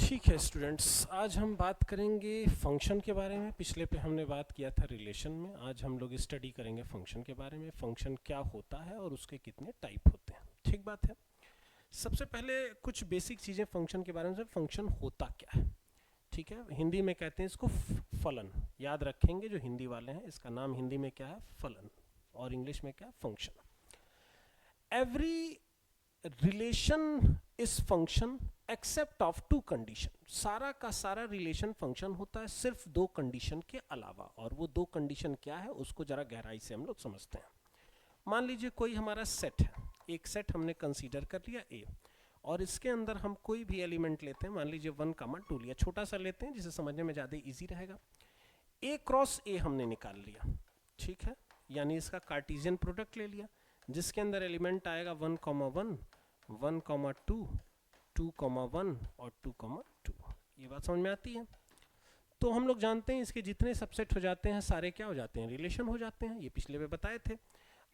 ठीक है स्टूडेंट्स, आज हम बात करेंगे फंक्शन के बारे में। पिछले पे हमने बात किया था रिलेशन में, आज हम लोग स्टडी करेंगे फंक्शन के बारे में। फंक्शन क्या होता है और उसके कितने टाइप होते हैं। ठीक बात है। सबसे पहले कुछ बेसिक चीज़ें फंक्शन के बारे में। फंक्शन होता क्या है, ठीक है। हिंदी में कहते हैं इसको फलन। याद रखेंगे जो हिंदी वाले हैं, इसका नाम हिंदी में क्या है, फलन, और इंग्लिश में क्या है, function. Every relation is function except of two condition. सारा का सारा रिलेशन फंक्शन होता है सिर्फ दो कंडीशन के अलावा, और वो दो कंडीशन क्या है उसको जरा गहराई से हम लोग समझते हैं। मान लीजिए कोई हमारा सेट है, एक सेट हमने कंसीडर कर लिया ए, और इसके अंदर हम कोई भी एलिमेंट लेते हैं। मान लीजिए 1, 2 लिया, छोटा सा लेते हैं जिसे समझने में ज़्यादा इजी रहेगा। ए क्रॉस ए हमने निकाल लिया, ठीक है, यानी इसका कार्टेशियन प्रोडक्ट ले लिया, जिसके अंदर एलिमेंट आएगा 1,1, 1,2, 2,1 और 2,2। ये बात समझ में आती है। तो हम लोग जानते हैं इसके जितने सबसेट हो जाते हैं सारे क्या हो जाते हैं, रिलेशन हो जाते हैं। ये पिछले में बताए थे।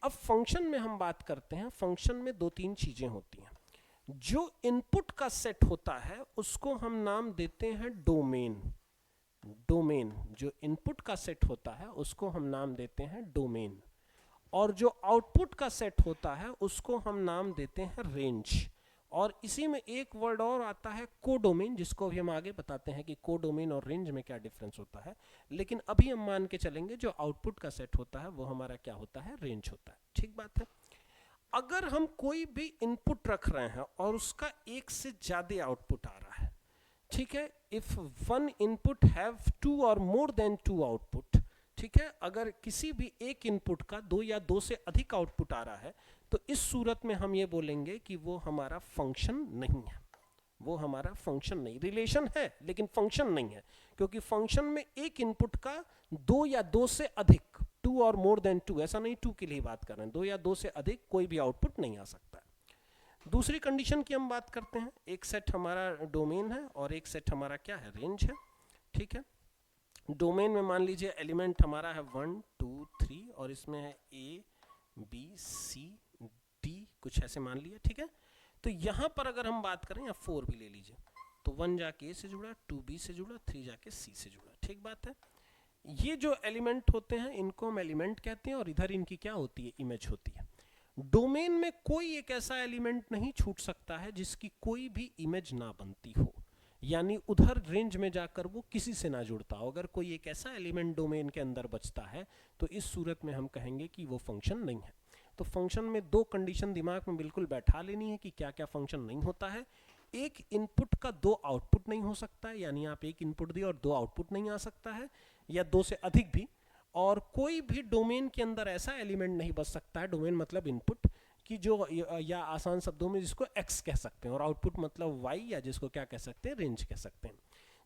अब फंक्शन में हम बात करते हैं। फंक्शन में दो तीन चीजें होती हैं। जो इनपुट का सेट होता है उसको हम नाम देते हैं डोमेन। डोमेन, जो इनपुट का सेट होता है उसको हम नाम देते हैं डोमेन, और जो आउटपुट का सेट होता है उसको हम नाम देते हैं रेंज। और इसी में एक वर्ड और आता है कोडोमेन, जिसको भी हम आगे बताते हैं कि कोडोमेन और रेंज में क्या डिफरेंस होता है। लेकिन अभी हम मान के चलेंगे जो आउटपुट का सेट होता है वो हमारा क्या होता है, रेंज होता है। ठीक बात है। अगर हम कोई भी इनपुट रख रहे हैं और उसका एक से ज्यादा आउटपुट आ रहा है, ठीक है, if one input have two or more then two output, ठीक है, अगर किसी भी एक इनपुट का दो या दो से अधिक आउटपुट आ रहा है तो इस सूरत में हम ये बोलेंगे कि वो हमारा फंक्शन नहीं है। वो हमारा फंक्शन नहीं, रिलेशन है लेकिन फंक्शन नहीं है, क्योंकि फंक्शन में एक इनपुट का दो या दो से अधिक, to or more then to, ऐसा नहीं टू के लिए बात कर रहे हैं, दो या दो से अधिक कोई भी आउटपुट नहीं आ सकता है। दूसरी कंडीशन की हम बात करते हैं। एक सेट हमारा डोमेन है और एक सेट हमारा क्या है, रेंज है। ठीक है, डोमेन में मान लीजिए एलिमेंट हमारा है 1, 2, 3 और इसमें है ए, बी, सी, डी, कुछ ऐसे मान लिया। ठीक है, तो यहां पर अगर हम बात करें, या 4 भी ले लीजिए, तो 1 जाके ए से जुड़ा, 2 बी से जुड़ा, 3 जाके सी से जुड़ा। ठीक बात है। ये जो एलिमेंट होते हैं इनको हम एलिमेंट कहते हैं, और इधर इनकी क्या होती है, इमेज होती है। डोमेन में कोई एक ऐसा एलिमेंट नहीं छूट सकता है जिसकी कोई भी इमेज ना बनती हो, यानी उधर रेंज में जाकर वो किसी से ना जुड़ता हो। अगर कोई एक ऐसा एलिमेंट डोमेन के अंदर बचता है तो इस सूरत में हम कहेंगे कि वो फंक्शन नहीं है। तो फंक्शन में दो कंडीशन दिमाग में बिल्कुल बैठा लेनी है कि क्या क्या फंक्शन नहीं होता है। एक इनपुट का दो आउटपुट नहीं हो सकता है, यानी आप एक इनपुट दिए और दो आउटपुट नहीं आ सकता है, या दो से अधिक भी। और कोई भी डोमेन के अंदर ऐसा एलिमेंट नहीं बच सकता है, डोमेन मतलब इनपुट कि जो, या आसान शब्दों में जिसको x कह सकते हैं, और आउटपुट मतलब y, या जिसको क्या कह सकते हैं, रेंज कह सकते हैं,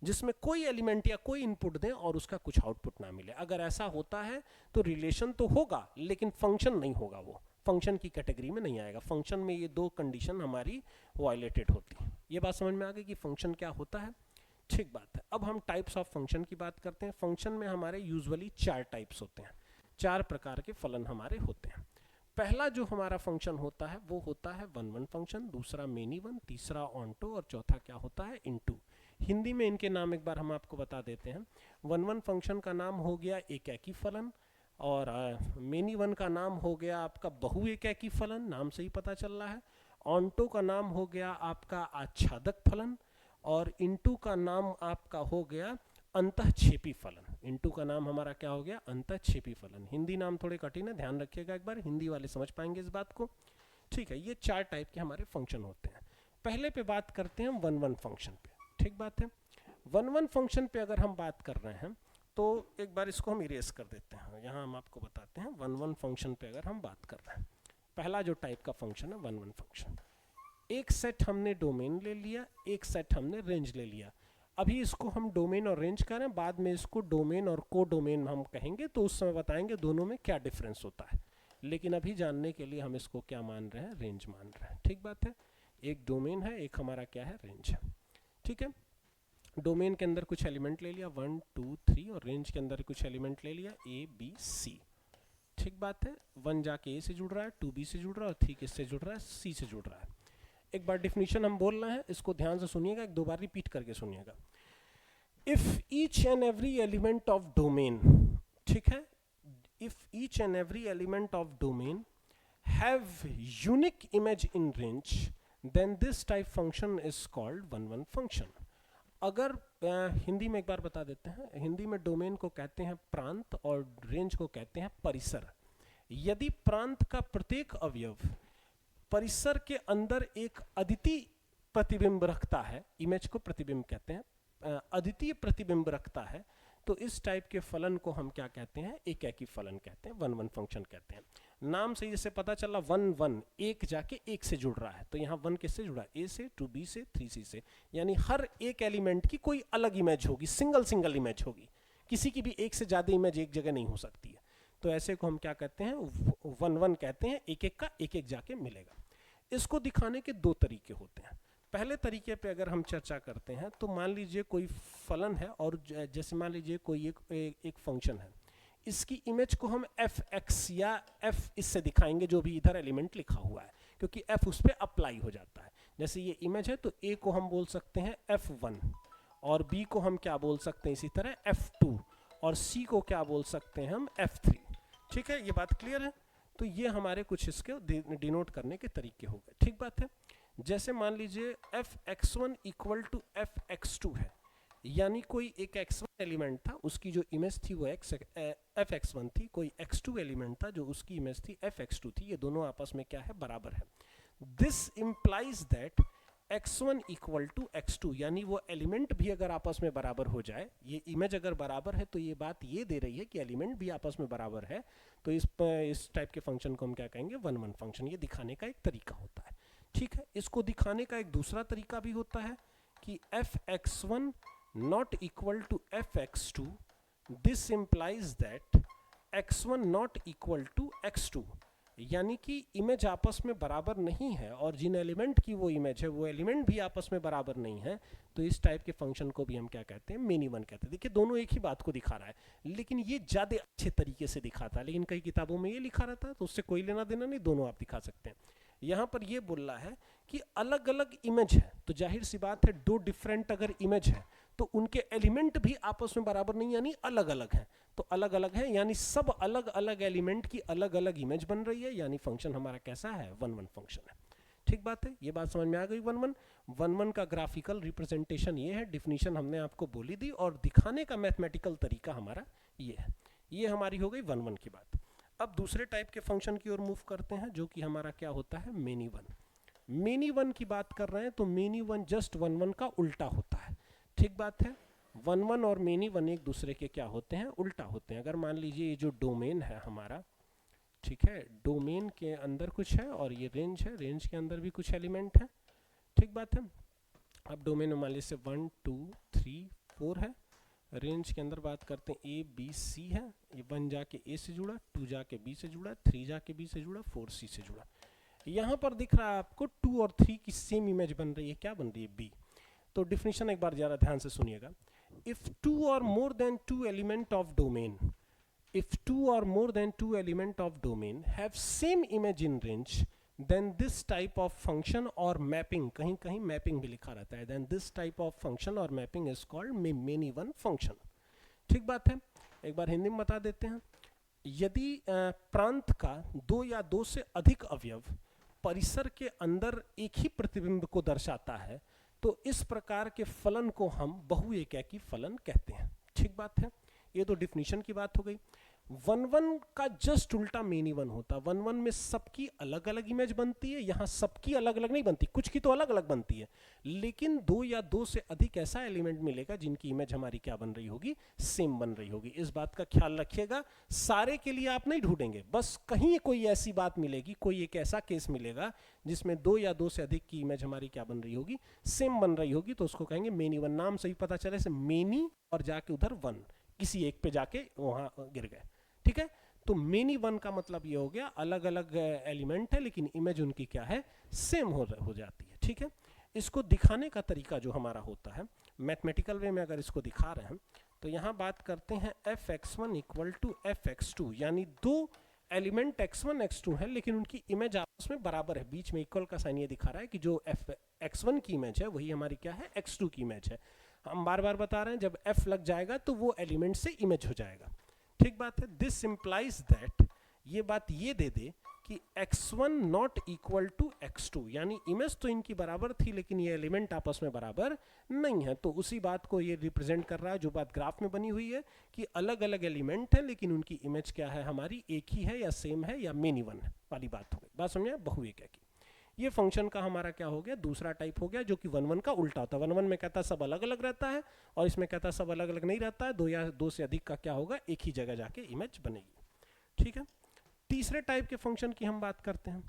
जिसमें कोई एलिमेंट या कोई इनपुट दें और उसका कुछ आउटपुट ना मिले। अगर ऐसा होता है तो रिलेशन तो होगा लेकिन फंक्शन नहीं होगा, वो फंक्शन की कैटेगरी में नहीं आएगा। फंक्शन में ये दो कंडीशन हमारी वायलेटेड होती है। ये बात समझ में आ गई कि फंक्शन क्या होता है। ठीक बात है। अब हम टाइप्स ऑफ फंक्शन की बात करते हैं। फंक्शन में हमारे यूजुअली 4 टाइप्स होते हैं, 4 प्रकार के फलन हमारे होते हैं। पहला जो हमारा फंक्शन होता है वो होता है वन वन फंक्शन, दूसरा मेनी वन, तीसरा ऑनटो, और चौथा क्या होता है, इनटू। हिंदी में इनके नाम एक बार हम आपको बता देते हैं। वन वन फंक्शन का नाम हो गया एकाकी फलन, और मेनी वन का नाम हो गया आपका बहु एकाकी फलन, नाम से ही पता चल रहा है। ऑनटो का नाम हो गया आपका आच्छादक फलन, और इनटू का नाम आपका हो गया अंतःक्षेपी फलन। इनटू का नाम हमारा क्या हो गया, अंतःक्षेपी फलन। हिंदी नाम थोड़े कठिन है, ध्यान रखिएगा एक बार, हिंदी वाले समझ पाएंगे इस बात को। ठीक है, ये 4 टाइप के हमारे फंक्शन होते हैं। पहले पे बात करते हैं वन वन फंक्शन पे। ठीक बात है। वन वन फंक्शन पे अगर हम बात कर रहे हैं तो एक बार इसको हम इरेज कर देते हैं। यहाँ हम आपको बताते हैं वन वन फंक्शन पे अगर हम बात कर रहे हैं, पहला जो टाइप का फंक्शन है वन वन फंक्शन। एक सेट हमने डोमेन ले लिया, एक सेट हमने रेंज ले लिया। अभी इसको हम डोमेन और रेंज कह रहे हैं, बाद में इसको डोमेन और को डोमेन हम कहेंगे, तो उस समय बताएंगे दोनों में क्या डिफरेंस होता है। लेकिन अभी जानने के लिए हम इसको क्या मान रहे हैं, रेंज मान रहे हैं। ठीक बात है। एक डोमेन है, एक हमारा क्या है, रेंज है। ठीक है, डोमेन के अंदर कुछ एलिमेंट ले लिया 1, 2, 3, और रेंज के अंदर कुछ एलिमेंट ले लिया ए, बी, सी। ठीक बात है। 1 जाके ए से जुड़ रहा है, 2 बी से जुड़ रहा है, और 3 किससे जुड़ रहा है, सी से जुड़ रहा है। एक बार डिफिनीशन हम बोल रहे हैं, इसको ध्यान से सुनिएगा, एक दो बार रिपीट करके सुनिएगा। If each and every element of domain, ठीक है, if each and every element of domain have unique image in range, then this type function is called one one function. अगर हिंदी में एक बार बता देते हैं, हिंदी में डोमेन को कहते हैं प्रांत और रेंज को कहते हैं परिसर। यदि प्रांत का प्रत्येक अवयव परिसर के अंदर एक अद्वितीय प्रतिबिंब रखता है, इमेज को प्रतिबिंब कहते हैं, अद्वितीय प्रतिबिंब रखता है, तो इस टाइप के फलन को हम क्या कहते हैं, एकाकी फलन कहते हैं, वन वन फंक्शन कहते हैं। नाम से जैसे पता चला वन वन, एक जाके एक से जुड़ रहा है, तो यहाँ वन किससे जुड़ा, ए से, टू बी से, थ्री सी से, यानी हर एक एलिमेंट की कोई अलग इमेज होगी, सिंगल इमेज होगी, किसी की भी एक से ज्यादा इमेज एक जगह नहीं हो सकती है। तो ऐसे को हम क्या कहते हैं, वन वन कहते हैं, एक एक का एक एक जाके मिलेगा। इसको दिखाने के दो तरीके होते हैं। पहले तरीके पे अगर हम चर्चा करते हैं तो मान लीजिए कोई फलन है और जैसे मान लीजिए कोई एक फंक्शन है, इसकी इमेज को हम एफ एक्स या एफ इससे दिखाएंगे, जो भी इधर एलिमेंट लिखा हुआ है, क्योंकि एफ उस पर अप्लाई हो जाता है। जैसे ये इमेज है तो ए को हम बोल सकते हैं F1 और बी को हम क्या बोल सकते हैं इसी तरह F2 और सी को क्या बोल सकते हैं हम F3। ठीक है, ये बात क्लियर है। तो ये हमारे कुछ इसके डिनोट करने के तरीके हो गए। ठीक बात है। जैसे मान लीजिए Fx1 इक्वल टू Fx2 है, यानी कोई एक x1 एलिमेंट था, उसकी जो इमेज थी वो Fx1 थी, कोई x2 एलिमेंट था जो उसकी इमेज थी Fx2 थी, ये दोनों आपस में क्या है, बराबर है। This implies that x1 equal to x2, यानी वो एलिमेंट भी अगर आपस में बराबर हो जाए, ये इमेज अगर बराबर है तो ये बात ये दे रही है कि एलिमेंट भी आपस में बराबर है, तो इस टाइप के फंक्शन को हम क्या कहेंगे, वन वन फंक्शन। ये दिखाने का एक तरीका होता है। ठीक है, इसको दिखाने का एक दूसरा तरीका भी होता है कि Fx1 not equal to Fx2, this implies that x1 not equal to x2, यानी कि इमेज आपस में बराबर नहीं है और जिन एलिमेंट की वो इमेज है वो एलिमेंट भी आपस में बराबर नहीं है, तो इस टाइप के फंक्शन को भी हम क्या कहते हैं, मेनी वन कहते हैं। देखिए दोनों एक ही बात को दिखा रहा है, लेकिन ये ज़्यादा अच्छे तरीके से दिखाता है, लेकिन कई किताबों में ये लिखा रहता है तो उससे कोई लेना देना नहीं, दोनों आप दिखा सकते हैं। यहाँ पर ये बोल रहा है कि अलग अलग इमेज है, तो जाहिर सी बात है दो डिफरेंट अगर इमेज है तो उनके एलिमेंट भी आपस में बराबर नहीं, यानी अलग अलग हैं। तो अलग अलग है यानी सब अलग अलग एलिमेंट की अलग अलग इमेज बन रही है, यानी फंक्शन हमारा कैसा है, वन वन फंक्शन है। ठीक बात है, ये बात समझ में आ गई। वन वन का ग्राफिकल रिप्रेजेंटेशन ये है, डिफिनीशन हमने आपको बोली दी और दिखाने का मैथमेटिकल तरीका हमारा ये है। ये हमारी हो गई वन वन की बात। अब दूसरे टाइप के फंक्शन की ओर मूव करते हैं, जो कि हमारा क्या होता है, मेनी वन। मेनी वन की बात कर रहे हैं तो many one just one one का उल्टा होता है। ठीक बात है, वन वन और मेनी वन एक दूसरे के क्या होते हैं, उल्टा होते हैं। अगर मान लीजिए ये जो डोमेन है हमारा, ठीक है, डोमेन के अंदर कुछ है और ये रेंज है, रेंज के अंदर भी कुछ एलिमेंट है। ठीक बात है। अब डोमेन में मान लीजिए 1 2 3 4 है, रेंज के अंदर बात करते हैं ए बी सी है, ये 1 जाके ए से जुड़ा, 2 जाके बी से जुड़ा, 3 जाके बी से जुड़ा, 4 सी से जुड़ा। यहाँ पर दिख रहा है आपको 2 और 3 की सेम इमेज बन रही है, क्या बन रही है, बी। तो डिफिनीशन एक बार ज़रा ध्यान से सुनिएगा। If 2 or more than 2 element of domain, if 2 or more than 2 element of domain have same image in range, then this type of function or mapping, कहीं कहीं mapping भी लिखा रहता है, then this type of function or mapping is called many one function। ठीक बात है, एक बार हिंदी में बता देते हैं। यदि प्रांत का 2 या 2 से अधिक अवयव परिसर के अंदर एक ही प्रतिबिंब को दर्शाता है, तो इस प्रकार के फलन को हम बहुएकाकी फलन कहते हैं। ठीक बात है, ये तो डिफिनीशन की बात हो गई। वन वन का जस्ट उल्टा मेनी वन होता है। वन वन में सबकी अलग अलग इमेज बनती है, यहाँ सबकी अलग अलग नहीं बनती, कुछ की तो अलग अलग बनती है, लेकिन 2 या 2 से अधिक ऐसा एलिमेंट मिलेगा जिनकी इमेज हमारी क्या बन रही होगी, सेम बन रही होगी। इस बात का ख्याल रखिएगा, सारे के लिए आप नहीं ढूंढेंगे, बस कहीं कोई ऐसी बात मिलेगी, कोई एक ऐसा केस मिलेगा जिसमें 2 या 2 से अधिक की इमेज हमारी क्या बन रही होगी, सेम बन रही होगी, तो उसको कहेंगे मेनी वन। नाम से ही पता चले से मेनी और जाके उधर वन, किसी एक पे जाके वहां गिर गए। ठीक है, तो मेनी वन का मतलब ये हो गया अलग अलग एलिमेंट है लेकिन इमेज उनकी क्या है, सेम हो जाती है। ठीक है, इसको दिखाने का तरीका जो हमारा होता है मैथमेटिकल वे में, अगर इसको दिखा रहे हैं तो यहाँ बात करते हैं Fx1 इक्वल टू Fx2, यानी 2 एलिमेंट x1 x2 है लेकिन उनकी इमेज आपस में बराबर है, बीच में इक्वल का साइन ये दिखा रहा है कि जो x1 की इमेज है वही हमारी क्या है, x2 की इमेज है। हम बार बार बता रहे हैं जब f लग जाएगा तो वो एलिमेंट से इमेज हो जाएगा, ठीक बात है। दिस इम्प्लाइज दैट, ये बात ये दे दे कि x1 not equal to x2, यानी इमेज तो इनकी बराबर थी लेकिन ये एलिमेंट आपस में बराबर नहीं है। तो उसी बात को ये रिप्रेजेंट कर रहा है जो बात ग्राफ में बनी हुई है कि अलग अलग एलिमेंट है लेकिन उनकी इमेज क्या है, हमारी एक ही है या सेम है या मेनी वन है वाली बात हो गई। बात समझे, बहुएक की। ये फंक्शन का हमारा क्या हो गया, दूसरा टाइप हो गया, जो कि 1 1 का उल्टा होता है। 1 1 में कहता है सब अलग अलग रहता है और इसमें कहता है सब अलग अलग नहीं रहता है, दो या दो से अधिक का क्या होगा, एक ही जगह जाके इमेज बनेगी, ठीक है। तीसरे टाइप के फंक्शन की हम बात करते हैं।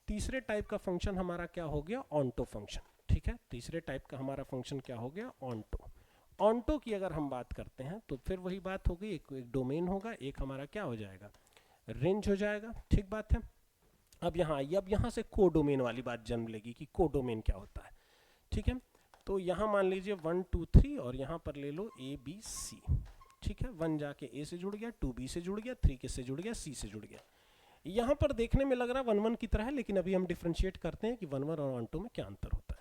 तीसरे टाइप का फंक्शन हमारा क्या हो गया, ऑन्टो फंक्शन, ठीक है। तीसरे टाइप का हमारा फंक्शन क्या हो गया, ऑन्टो। ऑन्टो की अगर हम बात करते हैं तो फिर वही बात हो गई, एक डोमेन होगा, एक हमारा क्या हो जाएगा, रेंज हो जाएगा, ठीक बात है। अब यहाँ से कोडोमेन वाली बात जन्म लेगी कि कोडोमेन क्या होता है, ठीक है। तो यहाँ मान लीजिए 1 2 3 और यहाँ पर ले लो A B C, ठीक है। 1 जाके A से जुड़ गया, 2 B से जुड़ गया, 3 किससे जुड़ गया, C से जुड़ गया। यहाँ पर देखने में लग रहा है 1 1 की तरह है लेकिन अभी हम डिफरेंशिएट करते हैं कि 1 1 और ऑन्टो में क्या अंतर होता है।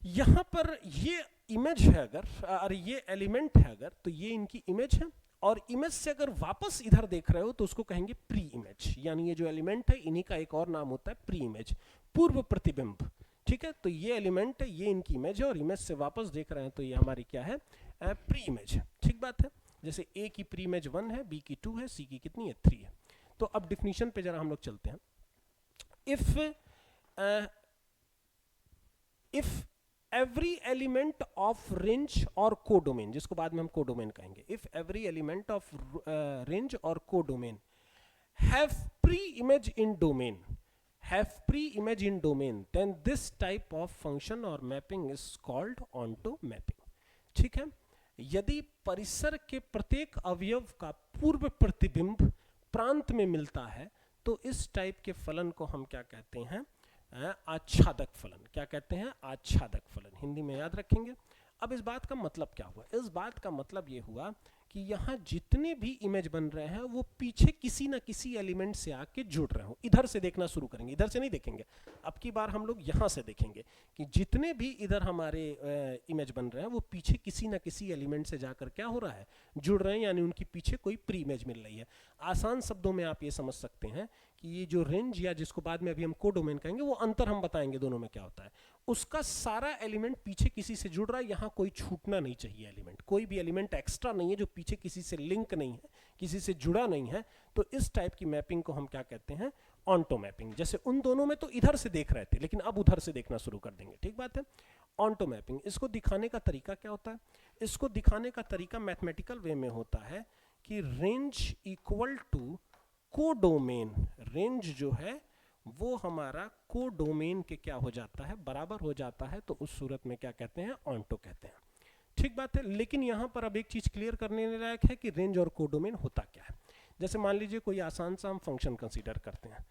यहाँ पर ये इमेज है अगर ये एलिमेंट है अगर, तो ये इनकी इमेज है और इमेज से अगर वापस इधर देख रहे हो तो उसको कहेंगे प्री इमेज, यानी ये जो एलिमेंट है इन्हीं का एक और नाम होता है प्री इमेज, पूर्व प्रतिबिंब, ठीक है। तो ये एलिमेंट है, ये इनकी इमेज है और इमेज से वापस देख रहे हैं तो ये हमारी क्या है, प्री इमेज है, ठीक बात है। जैसे A की प्री इमेज 1 है, B की 2 है, C की कितनी है, 3 है। तो अब डिफिनीशन पे जरा हम लोग चलते हैं। If every element of range और कोडोमेन, जिसको बाद में हम कोडोमेन कहेंगे, if every element of range और codomain have pre-image in domain, then this type of function or mapping is called onto mapping, ठीक है। यदि परिसर के प्रत्येक अवयव का पूर्व प्रतिबिंब प्रांत में मिलता है तो इस टाइप के फलन को हम क्या कहते हैं, आच्छादक फलन। क्या कहते हैं, आच्छादक फलन, हिंदी में याद रखेंगे। अब इस बात का मतलब क्या हुआ, इस बात का मतलब ये हुआ कि यहाँ जितने भी इमेज बन रहे हैं वो पीछे किसी ना किसी एलिमेंट से आके जुड़ रहे हो। इधर से देखना शुरू करेंगे, इधर से नहीं देखेंगे, अब की बार हम लोग यहाँ से देखेंगे कि जितने भी इधर हमारे इमेज बन रहे हैं वो पीछे किसी ना किसी एलिमेंट से जाकर क्या हो रहा है, जुड़ रहे हैं, यानी उनकी पीछे कोई प्री इमेज मिल रही है। आसान शब्दों में आप ये समझ सकते हैं कि ये जो रेंज या जिसको बाद में अभी हम कोडोमेन कहेंगे, वो अंतर हम बताएंगे दोनों में क्या होता है। उसका सारा एलिमेंट पीछे किसी से जुड़ रहा है, यहाँ कोई छूटना नहीं चाहिए एलिमेंट, कोई भी एलिमेंट एक्स्ट्रा नहीं है जो पीछे किसी से लिंक नहीं है, किसी से जुड़ा नहीं है। तो इस टाइप की मैपिंग को हम क्या कहते हैं, ऑन्टो मैपिंग। जैसे उन दोनों में तो इधर से देख रहे थे लेकिन अब उधर से देखना शुरू कर देंगे, ठीक बात है। ऑन्टो मैपिंग, इसको दिखाने का तरीका क्या होता है, इसको दिखाने का तरीका मैथमेटिकल वे में होता है कि range equal to codomain, range जो है वो हमारा कोडोमेन के क्या हो जाता है, बराबर हो जाता है। तो उस सूरत में क्या कहते हैं, ऑन्टो कहते हैं, ठीक बात है। लेकिन यहाँ पर अब एक चीज क्लियर करने लायक है कि रेंज और कोडोमेन होता क्या है। जैसे मान लीजिए कोई आसान सा हम फंक्शन कंसीडर करते हैं,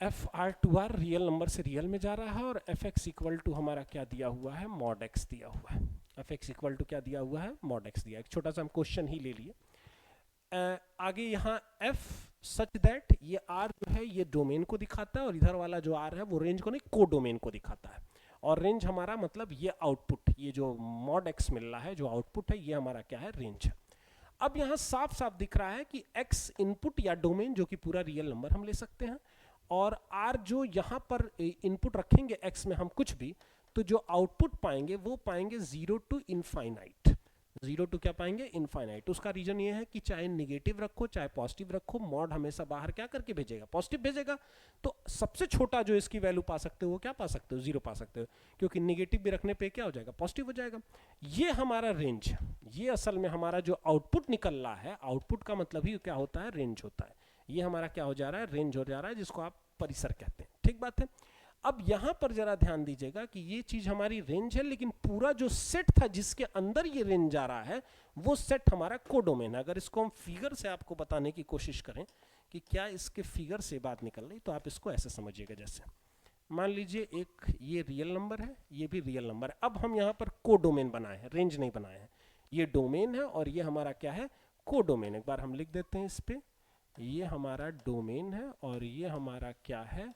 FR2R रियल नंबर से रियल में जा रहा है और fx इक्वल टू हमारा क्या दिया हुआ है, मॉड x दिया हुआ है। fx इक्वल टू क्या दिया हुआ है, मॉड x दिया। एक छोटा सा हम क्वेश्चन ही ले लिए। आगे यहाँ f सच दैट ये r जो है ये डोमेन को दिखाता है और इधर वाला जो r है वो रेंज को नहीं, कोडोमेन को दिखाता है। और रेंज हमारा मतलब ये आउटपुट, ये जो मॉड x मिल रहा है जो आउटपुट है, ये हमारा क्या है, रेंज है। अब यहाँ साफ साफ दिख रहा है कि x इनपुट या डोमेन जो कि पूरा रियल नंबर हम ले सकते हैं, और r जो यहाँ पर इनपुट रखेंगे x में हम कुछ भी, तो जो आउटपुट पाएंगे वो पाएंगे 0 टू इनफाइनाइट। 0 टू क्या पाएंगे, इनफाइनाइट। उसका रीजन ये है कि चाहे निगेटिव रखो चाहे पॉजिटिव रखो, मॉड हमेशा बाहर क्या करके भेजेगा, पॉजिटिव भेजेगा। तो सबसे छोटा जो इसकी वैल्यू पा सकते हो वो क्या पा सकते हो, 0 पा सकते हो, क्योंकि निगेटिव भी रखने पे क्या हो जाएगा, पॉजिटिव हो जाएगा। ये हमारा रेंज है। ये असल में हमारा जो आउटपुट निकल रहा है, आउटपुट का मतलब ही क्या होता है, रेंज होता है। ये हमारा क्या हो जा रहा है, रेंज हो जा रहा है, जिसको आप परिसर कहते हैं, ठीक बात है। अब यहां पर जरा ध्यान दीजिएगा कि ये चीज हमारी रेंज है, लेकिन पूरा जो सेट था जिसके अंदर ये रेंज जा रहा है वो सेट हमारा कोडोमेन है। अगर इसको हम फिगर से आपको बताने की कोशिश करें कि क्या इसके फिगर से बात निकल रही, तो आप इसको ऐसे समझिएगा। जैसे मान लीजिए एक ये रियल नंबर है, ये भी रियल नंबर है। अब हम यहाँ पर कोडोमेन बनाए हैं, रेंज नहीं बनाए हैं। ये डोमेन है और ये हमारा क्या है, कोडोमेन। एक बार हम लिख देते हैं इस पे ये हमारा डोमेन है और ये हमारा क्या है,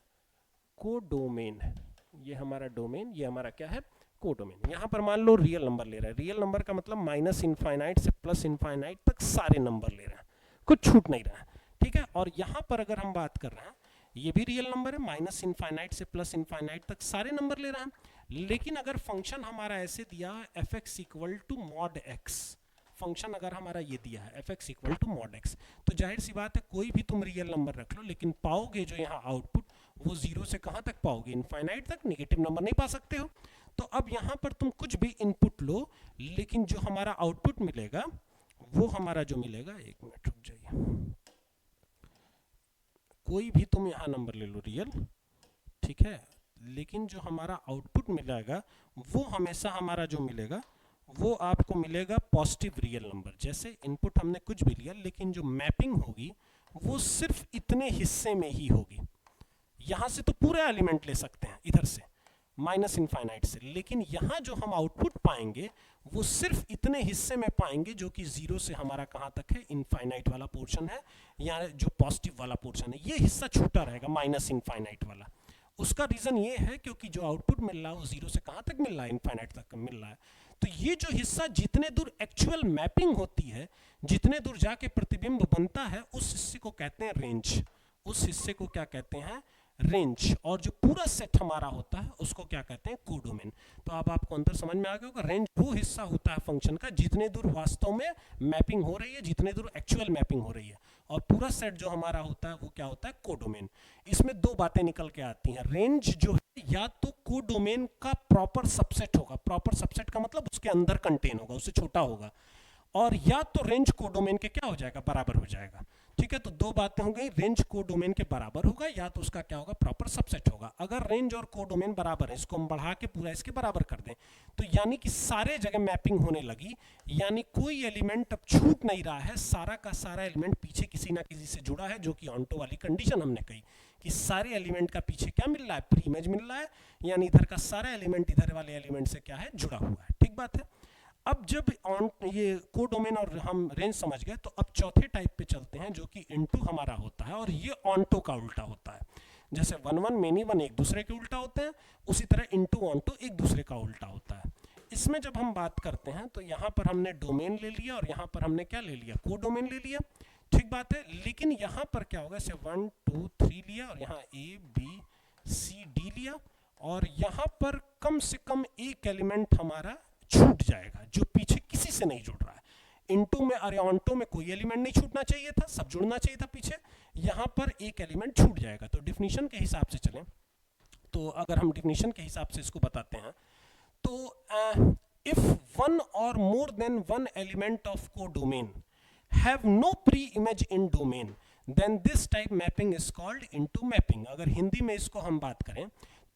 कोडोमेन है। ये हमारा डोमेन, ये हमारा क्या है, कोडोमेन। यहाँ पर मान लो रियल नंबर ले रहा है, रियल नंबर का मतलब माइनस इनफाइनाइट से प्लस इनफाइनाइट तक सारे नंबर ले रहा है, कुछ छूट नहीं रहा है, ठीक है। और यहाँ पर अगर हम बात कर रहे हैं, ये भी रियल नंबर है, माइनस इनफाइनाइट से प्लस इनफाइनाइट तक सारे नंबर ले रहा है। लेकिन अगर फंक्शन हमारा ऐसे दिया है f x equal to mod x, function अगर हमारा ये दिया है f x equal to mod x, तो जाहिर सी बात है कोई भी तुम रियल नंबर रख लो, लेकिन पाओगे जो यहाँ आउटपुट वो जीरो से कहाँ तक पाओगे, इनफाइनाइट तक, नेगेटिव नंबर नहीं पा सकते हो। तो अब यहाँ पर तुम कुछ भी इनपुट लो, लेकिन जो हमारा आउटपुट मिलेगा वो हमारा जो मिलेगा, एक मिनट रुक जाइए, कोई भी तुम यहाँ नंबर ले लो रियल, ठीक है, लेकिन जो हमारा आउटपुट मिलेगा वो हमेशा हमारा जो मिलेगा वो आपको मिलेगा पॉजिटिव रियल नंबर। जैसे इनपुट हमने कुछ भी लिया, लेकिन जो मैपिंग होगी वो सिर्फ इतने हिस्से में ही होगी। यहाँ से तो पूरा एलिमेंट ले सकते हैं इधर से माइनस इनफाइनाइट से, लेकिन यहाँ जो हम आउटपुट पाएंगे वो सिर्फ इतने हिस्से में पाएंगे जो कि जीरो से हमारा कहाँ तक है, इनफाइनाइट वाला पोर्शन है, या जो पॉजिटिव वाला पोर्शन है, ये हिस्सा छूटा रहेगा माइनस इनफाइनाइट वाला। उसका रीजन ये है क्योंकि जो आउटपुट मिल रहा है वो जीरो से कहाँ तक मिल रहा है, इनफाइनाइट तक मिल रहा है। तो ये जो हिस्सा जितने दूर एक्चुअल मैपिंग होती है, जितने दूर जाके प्रतिबिंब बनता है, उस हिस्से को कहते हैं रेंज। उस हिस्से को क्या कहते हैं, रेंज। और जो पूरा सेट हमारा होता है उसको क्या कहते हैं, कोडोमेन। तो अब आपको अंतर समझ में आ गया होगा, रेंज वो हिस्सा होता है फंक्शन का जितने दूर वास्तव में मैपिंग हो रही है, जितने दूर एक्चुअल मैपिंग हो रही है। और पूरा सेट जो हमारा होता है वो क्या होता है, कोडोमेन। इसमें दो बातें निकल के आती हैं, रेंज जो है या तो कोडोमेन का प्रॉपर सबसेट होगा, प्रॉपर सबसेट का मतलब उसके अंदर कंटेन होगा, उससे छोटा होगा, और या तो रेंज कोडोमेन के क्या हो जाएगा, बराबर हो जाएगा। ठीक है, तो दो बातें हो गई, रेंज कोडोमेन के बराबर होगा या तो उसका क्या होगा, प्रॉपर सबसेट होगा। अगर रेंज और कोडोमेन बराबर है, इसको हम बढ़ा के पूरा इसके बराबर कर दें, तो यानी कि सारे जगह मैपिंग होने लगी, यानी कोई एलिमेंट अब छूट नहीं रहा है, सारा का सारा एलिमेंट पीछे किसी ना किसी से जुड़ा है, जो कि ऑन्टो वाली कंडीशन हमने कही कि सारे एलिमेंट का पीछे क्या मिल रहा है, प्री इमेज मिल रहा है, यानी इधर का सारा एलिमेंट इधर वाले एलिमेंट से क्या है, जुड़ा हुआ है। ठीक बात है। अब जब ये कोडोमेन और हम रेंज समझ गए, तो अब चौथे टाइप पे चलते हैं जो कि इनटू हमारा होता है, और ये ऑन्टो का उल्टा होता है। जैसे वन वन मेनी वन एक दूसरे के उल्टा होते हैं, उसी तरह इनटू ऑन्टो एक दूसरे का उल्टा होता है। इसमें जब हम बात करते हैं तो यहाँ पर हमने डोमेन ले लिया और यहाँ पर हमने क्या ले लिया, कोडोमेन ले लिया। ठीक बात है, लेकिन यहाँ पर क्या होगा, जैसे 1 2 3 लिया और यहाँ ए बी सी डी लिया, और यहाँ पर कम से कम एक एलिमेंट हमारा छूट जाएगा जो पीछे किसी से नहीं जुड़ रहा है। इनटू में, अरे ऑन्टो में कोई एलिमेंट नहीं छूटना चाहिए था, सब जुड़ना चाहिए था पीछे, यहाँ पर एक एलिमेंट छूट जाएगा। तो डिफिनीशन के हिसाब से चलें, तो अगर हम डिफिनीशन के हिसाब से इसको बताते हैं, तो if one or more than one element of codomain have no pre image in domain, then this type mapping is called into mapping. अगर हिंदी में इसको हम बात करें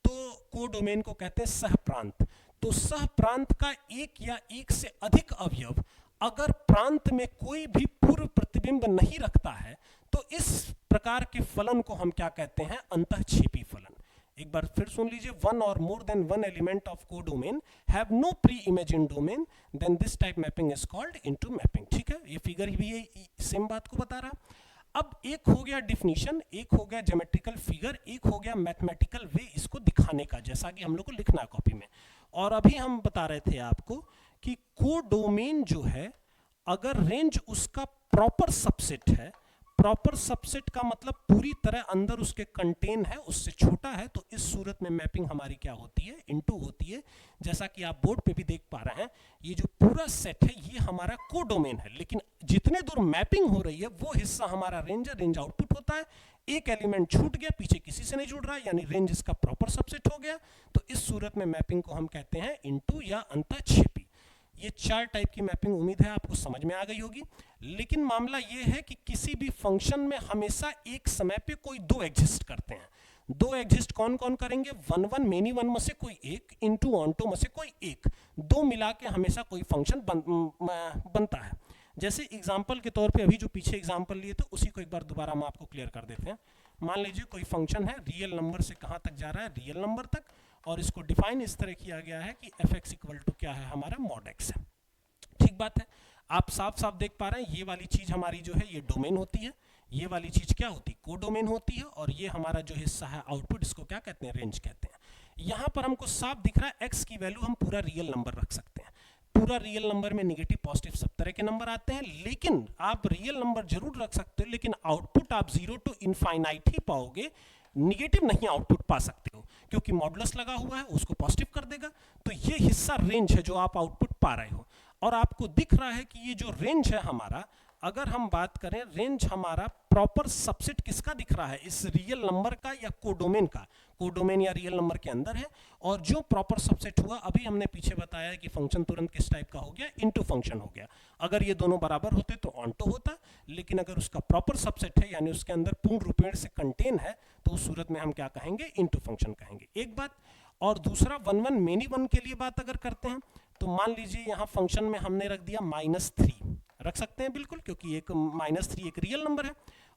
तो कोडोमेन को कहते हैं सह प्रांत। तो सह प्रांत का एक या एक से अधिक अवयव अगर प्रांत में कोई भी पूर्व प्रतिबिंब नहीं रखता है, तो इस प्रकार के फलन को हम क्या कहते हैं, अंतःक्षेपी फलन। एक बार फिर सुन लीजिए, one or more than one element of codomain have no pre image in domain, then this type mapping is called into mapping. ठीक है, ये फिगर भी ये सेम बात को बता रहा। अब एक हो गया डिफिनीशन, एक हो गया ज्योमेट्रिकल फिगर, एक हो गया मैथमेटिकल वे इसको दिखाने का, जैसा कि हम लोग को लिखना है कॉपी में। और अभी हम बता रहे थे आपको कि कोडोमेन जो है, अगर रेंज उसका प्रॉपर सबसेट है, प्रॉपर सबसेट का मतलब पूरी तरह अंदर उसके कंटेन है, उससे छोटा है, तो इस सूरत में मैपिंग हमारी क्या होती है, इनटू होती है। जैसा कि आप बोर्ड पे भी देख पा रहे हैं, ये जो पूरा सेट है ये हमारा कोडोमेन है, लेकिन जितने दूर मैपिंग हो रही है वो हिस्सा हमारा रेंज है, रेंज आउटपुट होता है। एक एलिमेंट छूट गया, पीछे किसी से नहीं जुड़ रहा, यानी रेंज इसका प्रॉपर सबसेट हो गया। तो इस सूरत में मैपिंग को हम कहते हैं इनटू या अंतःक्षेपी। ये चार टाइप की मैपिंग उम्मीद है आपको समझ में आ गई होगी। लेकिन मामला ये है कि किसी भी फंक्शन में हमेशा एक समय पे कोई दो एग्जिस्ट करते हैं। दो एग्जिस्ट कौन कौन करेंगे, वन वन मेनी वन में से कोई एक, इनटू ऑन्टो में से कोई एक, दो मिला के हमेशा कोई फंक्शन बनता है। जैसे एग्जाम्पल के तौर पे अभी जो पीछे एग्जाम्पल लिए थे उसी को एक बार दोबारा हम आपको क्लियर कर देते हैं। मान लीजिए कोई फंक्शन है, रियल नंबर से कहाँ तक जा रहा है, रियल नंबर तक, और इसको डिफाइन इस तरह किया गया है कि एफ एक्स इक्वल टू क्या है, हमारा मॉड एक्स है। ठीक बात है, आप साफ साफ देख पा रहे हैं ये वाली चीज हमारी जो है ये डोमेन होती है, ये वाली चीज क्या होती है, कोडोमेन होती है, और ये हमारा जो हिस्सा है आउटपुट, इसको क्या कहते हैं, रेंज कहते हैं। यहाँ पर हमको साफ दिख रहा है x की वैल्यू हम पूरा रियल नंबर रख सकते हैं। पूरा रियल नंबर में नेगेटिव पॉजिटिव सब तरह के नंबर आते हैं, लेकिन आप रियल नंबर जरूर रख सकते हो, लेकिन आउटपुट आप 0 to इनफाइनाइट ही पाओगे, निगेटिव नहीं आउटपुट पा सकते हो, क्योंकि मॉडुलस लगा हुआ है, उसको पॉजिटिव कर देगा। तो ये हिस्सा रेंज है जो आप आउटपुट पा रहे हो, और आपको दिख रहा है कि ये जो रेंज है हमारा, अगर हम बात करें रेंज हमारा प्रॉपर सबसेट किसका दिख रहा है, इस रियल नंबर का या कोडोमेन का, कोडोमेन या रियल नंबर के अंदर है। और जो प्रॉपर सबसेट हुआ, अभी हमने पीछे बताया कि फंक्शन तुरंत किस टाइप का हो गया, इनटू फंक्शन हो गया। अगर ये दोनों बराबर होते तो ऑनटो होता, लेकिन अगर उसका प्रॉपर सबसेट है, यानी उसके अंदर पूर्ण रूपेण से कंटेन है, तो उस सूरत में हम क्या कहेंगे, इनटू फंक्शन कहेंगे। एक बात, और दूसरा वन वन मेनी वन के लिए बात अगर करते हैं, तो मान लीजिए यहाँ फंक्शन में हमने रख दिया -3, रख सकते हैं बिल्कुल, क्योंकि एक -3 एक रियल नंबर है,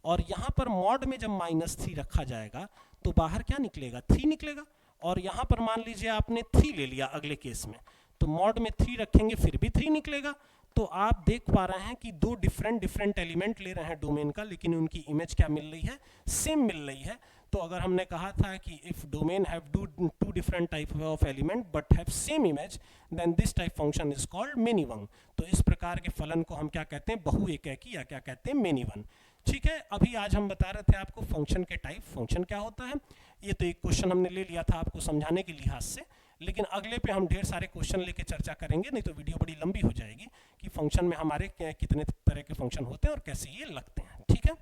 और यहाँ पर मॉड में जब -3 रखा जाएगा तो बाहर क्या निकलेगा, 3 निकलेगा। और यहाँ पर मान लीजिए आपने 3 ले लिया अगले केस में, तो मॉड में 3 रखेंगे फिर भी 3 निकलेगा। तो आप देख पा रहे हैं कि दो डिफरेंट एलिमेंट ले रहे हैं डोमेन का, लेकिन उनकी इमेज क्या मिल रही है, सेम मिल रही है। तो अगर हमने कहा था कि if domain have two different type of element but have same image, then this type function is called many one. तो इस प्रकार के फलन को हम क्या कहते हैं, बहु एकैकी, या क्या कहते हैं, मेनी वन। ठीक है, अभी आज हम बता रहे थे आपको फंक्शन के टाइप, फंक्शन क्या होता है। ये तो एक क्वेश्चन हमने ले लिया था आपको समझाने के लिहाज से, लेकिन अगले पे हम ढेर सारे क्वेश्चन लेके चर्चा करेंगे, नहीं तो वीडियो बड़ी लंबी हो जाएगी, कि फंक्शन में हमारे कितने तरह के फंक्शन होते हैं और कैसे ये लगते हैं। ठीक है।